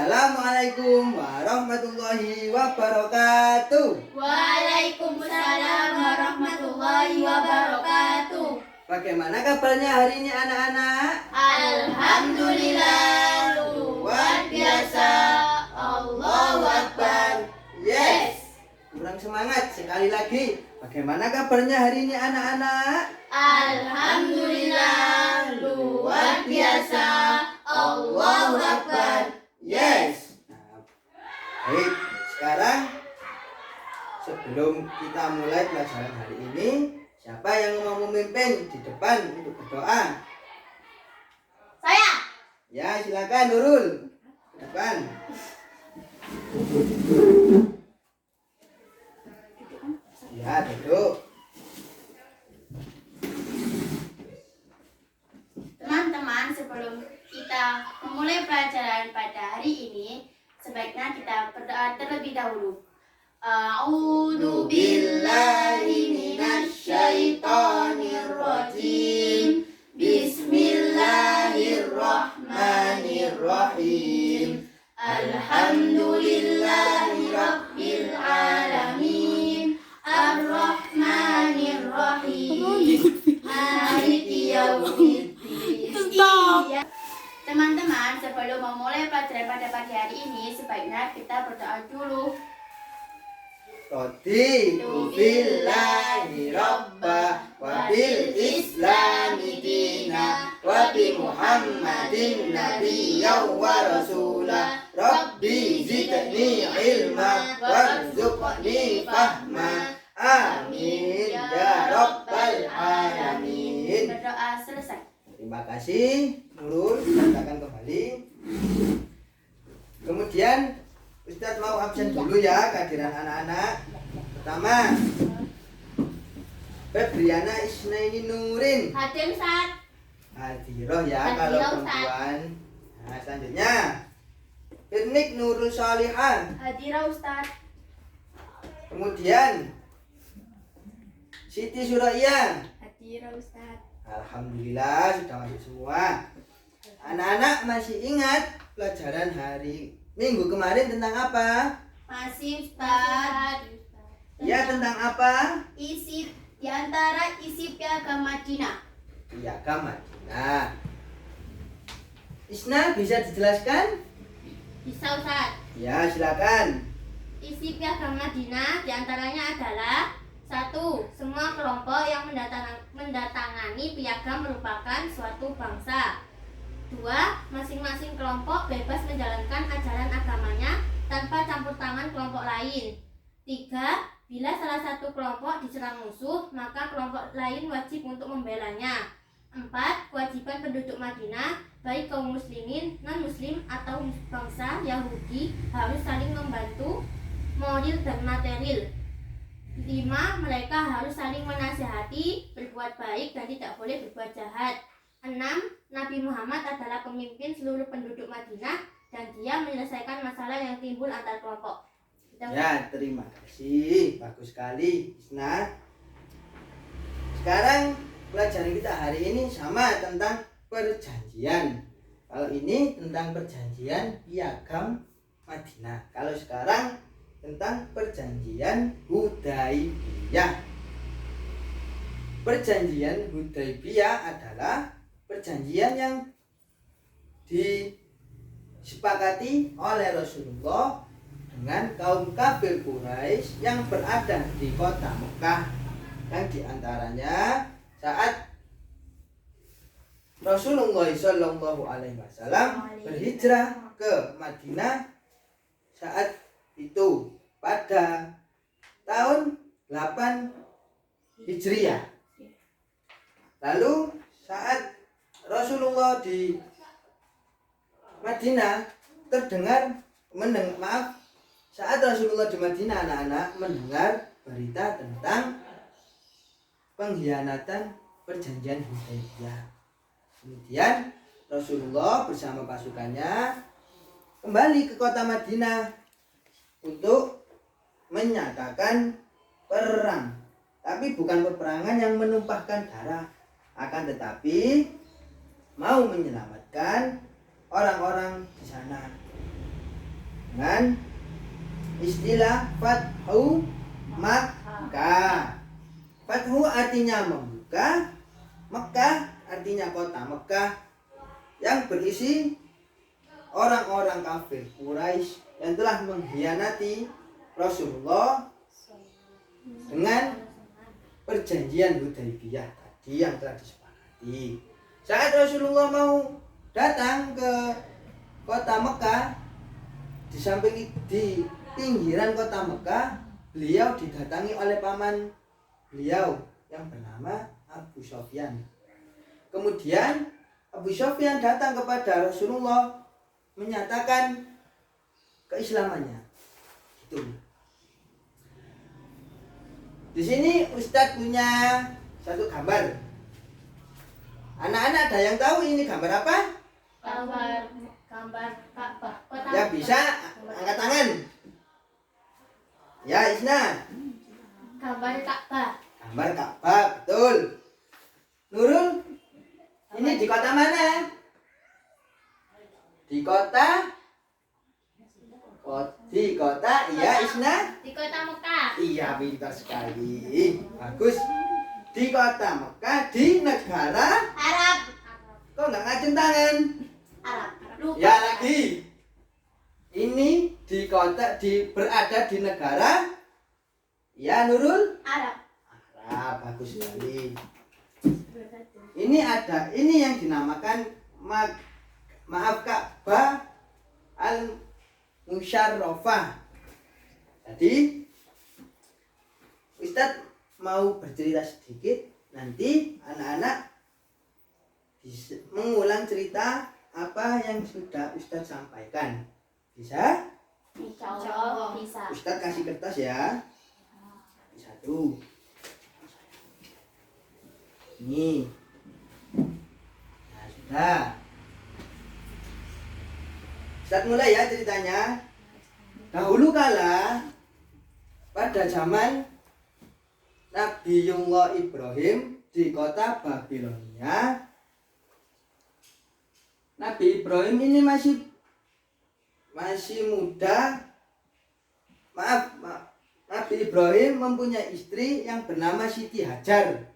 Assalamualaikum warahmatullahi wabarakatuh. Waalaikumsalam warahmatullahi wabarakatuh. Bagaimana kabarnya hari ini anak-anak? Alhamdulillah, luar biasa. Allahu Akbar. Yes. Kurang semangat sekali lagi. Bagaimana kabarnya hari ini anak-anak? Alhamdulillah, luar biasa. Allahu Akbar. Yes. Nah, baik, sekarang sebelum kita mulai pelajaran hari ini, siapa yang mau memimpin di depan untuk berdoa? Saya. Ya, silakan Nurul. Ke depan. Ya, duduk. Teman-teman, sebelum kita memulai pelajaran pada hari ini, sebaiknya kita berdoa terlebih dahulu. A'udzu billahi minasyaitonir rajim. Bismillahirrahmanirrahim. Alhamdulillahi rabbil alamin. Ar-Rahmanir-Rahim. Maliki yaumiddin. Teman-teman, sebelum memulai pelajaran pada pagi hari ini, sebaiknya kita berdoa dulu. Raditu billahi rabba wa bil islami dina wa bi Muhammadin nabiyyan wa rasula. Rabbi zidni ilma warzuqni fahma. Amin ya rabbal alamin. Berdoa selesai. Terima kasih Nurul, silakan kembali. Kemudian Ustadz mau absen dulu ya kehadiran anak-anak. Pertama, Febriana Isnaini Nurin. Hadir Ustaz. Hadiroh ya Hadiroh, kalau Ustaz. perempuan. Nah, selanjutnya Firnik Nurul Solihan. Hadir Ustaz. Kemudian Siti Suraya. Hadir Ustaz. Alhamdulillah sudah masuk semua. Anak-anak masih ingat pelajaran hari Minggu kemarin tentang apa? Masih Ustaz. Ya, tentang apa? Isi di antara isi piagam Madinah. Piagam Madinah. Isna bisa dijelaskan? Bisa Ustaz. Ya, silakan. Isi piagam Madinah diantaranya adalah: 1. Semua kelompok yang mendatangani piagam merupakan suatu bangsa. 2. Masing-masing kelompok bebas menjalankan ajaran agamanya tanpa campur tangan kelompok lain. 3. Bila salah satu kelompok diserang musuh, maka kelompok lain wajib untuk membelanya. 4. Kewajiban penduduk Madinah, baik kaum muslimin, non-muslim, atau bangsa Yahudi, harus saling membantu moral dan material. 5. Mereka harus saling menasihati, berbuat baik, dan tidak boleh berbuat jahat. 6. Nabi Muhammad adalah pemimpin seluruh penduduk Madinah dan dia menyelesaikan masalah yang timbul antar kelompok. Ya, terima kasih. Bagus sekali, Isna. Sekarang pelajaran kita hari ini sama tentang perjanjian. Kalau ini tentang perjanjian piagam Madinah. Kalau sekarang tentang perjanjian Hudaibiyah. Perjanjian Hudaibiyah adalah perjanjian yang disepakati oleh Rasulullah dengan kaum kafir Quraisy yang berada di kota Mekah, yang diantaranya saat Rasulullah SAW berhijrah ke Madinah saat itu pada tahun 8 Hijriah. Lalu saat Rasulullah di Madinah saat Rasulullah di Madinah anak-anak mendengar berita tentang pengkhianatan perjanjian Hudaibiyah. Kemudian Rasulullah bersama pasukannya kembali ke kota Madinah untuk menyatakan perang. Tapi bukan peperangan yang menumpahkan darah, akan tetapi mau menyelamatkan orang-orang di sana. dengan istilah Fathu Makkah. Fathu artinya membuka, Mekah artinya kota Mekah yang berisi orang-orang kafir Quraisy yang telah mengkhianati Rasulullah dengan perjanjian Hudaybiyah tadi yang telah disepakati. Saat Rasulullah mau datang ke kota Mekah, di samping di pinggiran kota Mekah, beliau didatangi oleh paman beliau yang bernama Abu Sufyan. Kemudian Abu Sufyan datang kepada Rasulullah menyatakan keislamannya. Itu. Di sini Ustadz punya satu gambar. Anak-anak ada yang tahu ini gambar apa? Gambar Ka'bah. Kota Ya bisa angkat tangan. Ya Isna. Gambar Ka'bah. Gambar Ka'bah, betul. Nurul, ini di kota mana? Di kota? Di kota, iya Isna? Di kota Mekah. Iya, pintar sekali. Bagus. Di kota Mekah, di negara? Arab. Kok nggak ngacung tangan? Arab. Lupa. Ya lagi. Ini di kota, berada di negara? Ya Nurul? Arab. Arab, bagus sekali. Ini yang dinamakan maaf Ka'bah al-Musyarrafah. Jadi Ustadz mau bercerita sedikit, nanti anak-anak mengulang cerita apa yang sudah Ustadz sampaikan. Bisa? Insya Allah bisa. Ustadz kasih kertas ya. Satu. Ini. Nah, sudah. Ustadz mulai ya ceritanya. Dahulu kala pada zaman Nabiullah Ibrahim di kota Babilonia, Nabi Ibrahim ini masih muda. Maaf, Nabi Ibrahim mempunyai istri yang bernama Siti Hajar.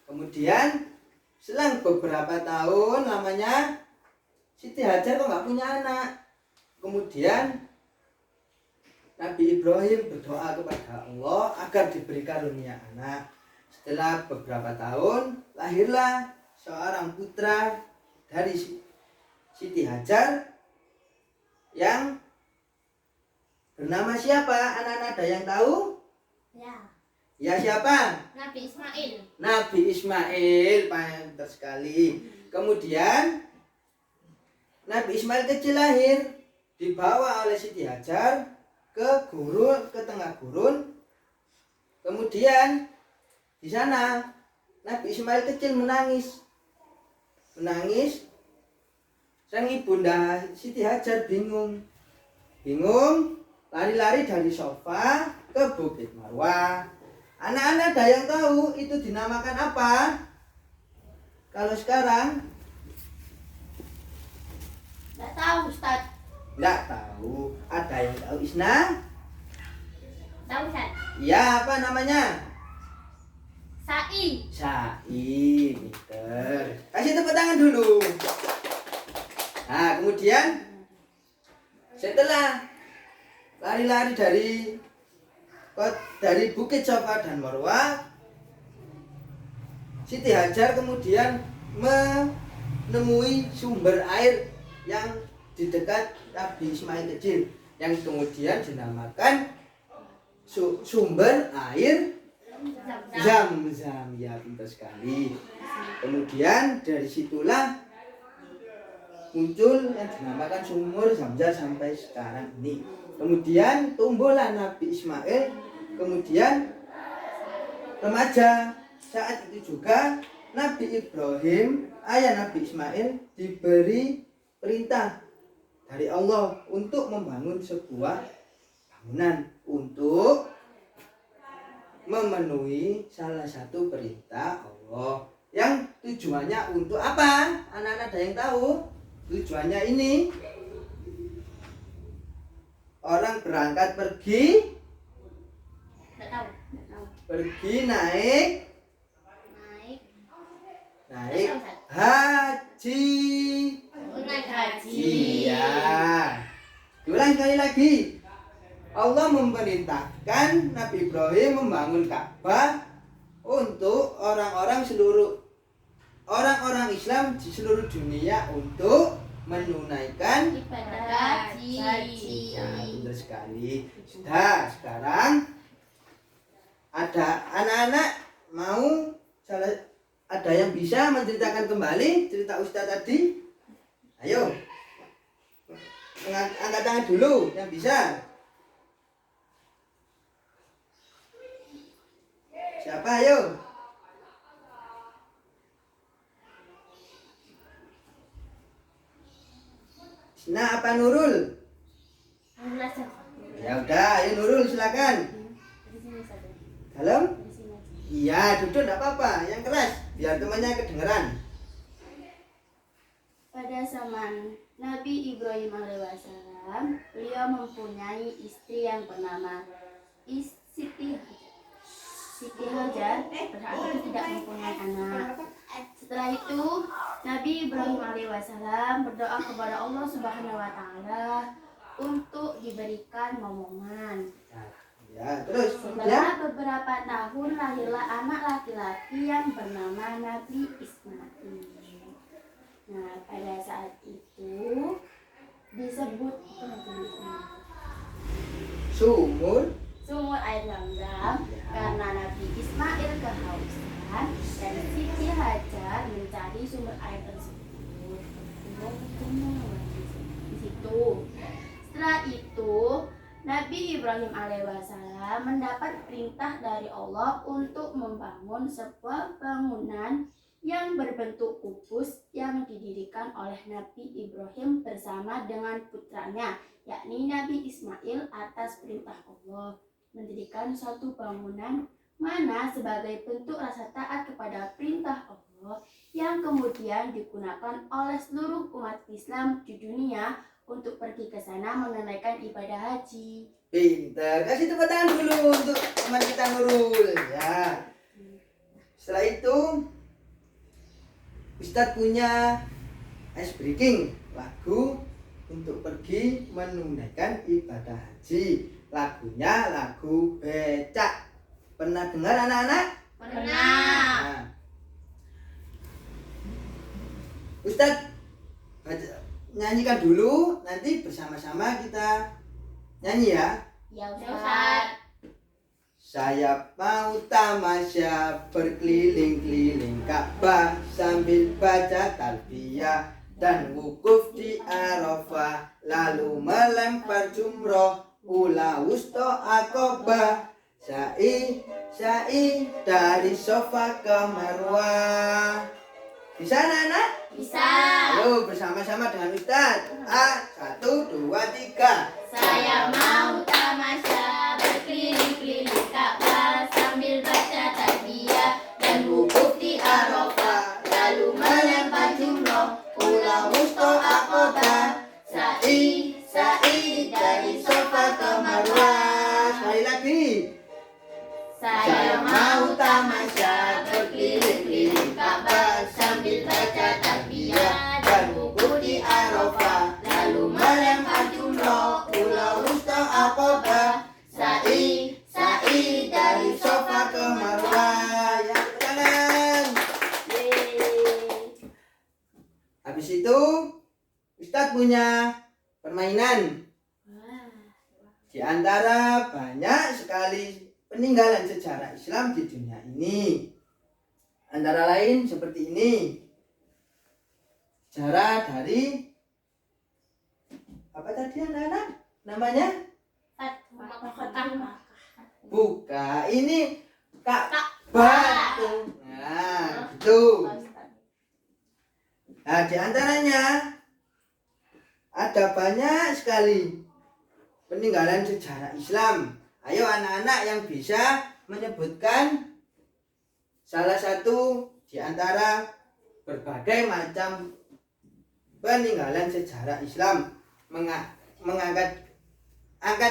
Kemudian selang beberapa tahun lamanya Siti Hajar kok nggak punya anak. Kemudian Nabi Ibrahim berdoa kepada Allah agar diberi karunia anak. Setelah beberapa tahun lahirlah seorang putra dari Siti Hajar yang bernama siapa? Anak-anak ada yang tahu? Ya. Ya siapa? Nabi Ismail. Nabi Ismail, pintar sekali. Kemudian Nabi Ismail kecil lahir, dibawa oleh Siti Hajar ke tengah gurun. Kemudian di sana Nabi Ismail kecil menangis. Sang ibunda Siti Hajar bingung, lari-lari dari sofa ke Bukit Marwah. Anak-anak ada yang tahu itu dinamakan apa? Kalau sekarang? Tidak tahu Ustaz. Tidak tahu. Ada yang tahu Isna? Tahu Ustaz. Ya, apa namanya? Sa'i. Pinter. Kasih tepuk tangan dulu. Nah, kemudian setelah lari-lari dari Bukit Safa dan Marwah, Siti Hajar kemudian menemui sumber air yang di dekat Nabi Ismail kecil, yang kemudian dinamakan sumber air Zam-Zam. Ya, pintar sekali. Kemudian dari situlah muncul yang dinamakan sumur Zam-Zam sampai sekarang ini. Kemudian tumbuhlah Nabi Ismail, kemudian remaja. Saat itu juga Nabi Ibrahim, ayah Nabi Ismail, diberi perintah dari Allah untuk membangun sebuah bangunan untuk memenuhi salah satu perintah Allah, yang tujuannya untuk apa? Anak-anak ada yang tahu tujuannya ini? orang berangkat pergi Nggak tahu. pergi naik Naik haji. naik haji. Iya. Diulang sekali lagi. Allah memerintahkan Nabi Ibrahim membangun Ka'bah untuk orang-orang Islam di seluruh dunia untuk menunaikan Ibadah haji. ya, benar sekali. Sudah, sekarang ada anak-anak ada yang bisa menceritakan kembali cerita Ustaz tadi? Ayo. Angkat tangan dulu yang bisa. Siapa ayo? Nah, apa Nurul? Ya udah, ayo Nurul silakan. Dalam? Iya, duduk enggak apa-apa, yang keras biar temannya kedengeran. Pada zaman Nabi Ibrahim alaihissalam, beliau mempunyai istri yang bernama Siti Hajar, berarti tidak mempunyai anak. Setelah itu, Nabi Ibrahim alaihissalam berdoa kepada Allah Subhanahu wa taala untuk diberikan momongan. Ya, terus Setelah beberapa tahun lahirlah anak laki-laki yang bernama Nabi Ismail. Nah, pada saat itu disebut sumur. sumur air Zam-Zam karena Nabi Ismail kehausan dan Siti Hajar mencari sumber air tersebut. Di situ. Setelah itu Nabi Ibrahim alaihissalam mendapat perintah dari Allah untuk membangun sebuah bangunan yang berbentuk kubus yang didirikan oleh Nabi Ibrahim bersama dengan putranya, yakni Nabi Ismail atas perintah Allah mendirikan suatu bangunan mana sebagai bentuk rasa taat kepada perintah Allah yang kemudian digunakan oleh seluruh umat Islam di dunia untuk pergi ke sana menunaikan ibadah haji. Pintar. Kasih tepuk tangan dulu untuk teman kita Nurul. Ya. Setelah itu Ustadz punya ice breaking lagu untuk pergi menunaikan ibadah haji. Lagunya lagu becak. Pernah dengar anak-anak? Pernah. Nah. Ustadz nyanyikan dulu, nanti bersama-sama kita nyanyi ya. Ya Ustaz. Saya mau tamasya berkeliling-keliling Ka'bah sambil baca talbiyah dan wukuf di Arafah, lalu melempar jumroh ula wusto Aqobah, sa'i dari Sofa ke Marwah. Bisa anak-anak? Bisa. Ayo bersama-sama dengan Ustaz. 1, 2, 3. Saya mau tamasya berkeliling-keliling Ka'bah sambil baca talbiyah dan wukuf di Arafah, lalu melempar jumroh Ula wusto Aqobah, sa'i dari Sofa ke Marwah. Sekali lagi. Saya mau tamasya berkeliling-keliling Ka'bah sambil baca talbiyah dan wukuf di Arafah, lalu melempar jumroh Ula wusto Aqobah, sa'i dari Sofa ke Marwah. Ya, tangan. Habis itu Ustadz punya permainan. Di antara banyak sekali peninggalan sejarah Islam di dunia ini, antara lain seperti ini. Sejarah dari apa tadi anak-anak? Namanya? Buka. Ini Ka'bah. Nah, gitu. Nah, di antaranya ada banyak sekali peninggalan sejarah Islam. Ayo anak-anak yang bisa menyebutkan salah satu di antara berbagai macam angkat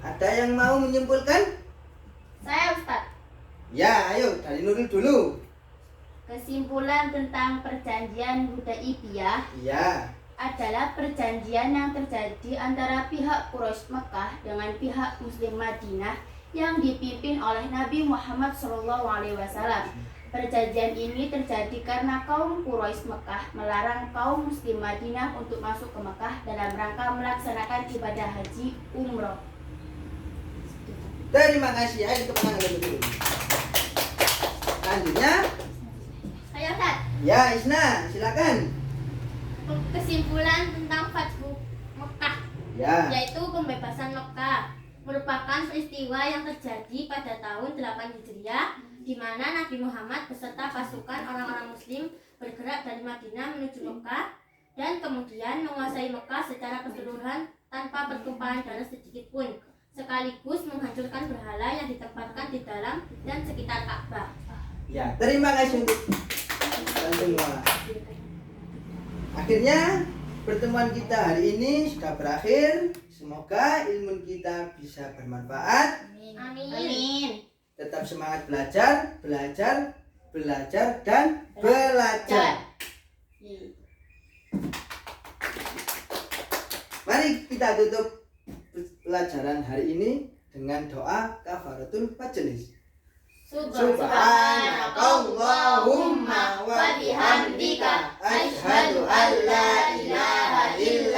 Ada yang mau menyimpulkan? Saya Ustaz. Ya, ayo dari Nurul dulu. Kesimpulan tentang perjanjian Hudaibiyah Iya. adalah perjanjian yang terjadi antara pihak Quraisy Mekah dengan pihak Muslim Madinah yang dipimpin oleh Nabi Muhammad SAW. Perjanjian ini terjadi karena kaum Quraisy Mekah melarang kaum Muslim Madinah untuk masuk ke Mekah dalam rangka melaksanakan ibadah haji umroh. Terima kasih. Ayo tepuk tangan dulu. Selanjutnya, Ayo Ustaz. ya Isna, silakan. Kesimpulan tentang Fathu Mekah, Ya. yaitu pembebasan Mekah, merupakan peristiwa yang terjadi pada tahun 8 Hijriah, di mana Nabi Muhammad beserta pasukan orang-orang Muslim bergerak dari Madinah menuju Mekah dan kemudian menguasai Mekah secara keseluruhan tanpa pertumpahan darah sedikit pun, sekaligus menghancurkan berhala yang ditempatkan di dalam dan sekitar Ka'bah. Ya, terima kasih untuk kalian semua. Akhirnya pertemuan kita hari ini sudah berakhir. Semoga ilmu kita bisa bermanfaat. Amin. Tetap semangat belajar, belajar, belajar, dan belajar. Mari kita tutup pelajaran hari ini dengan doa kafaratul majelis. Subhanakallahumma wa bihamdika asyhadu an la ilaha illa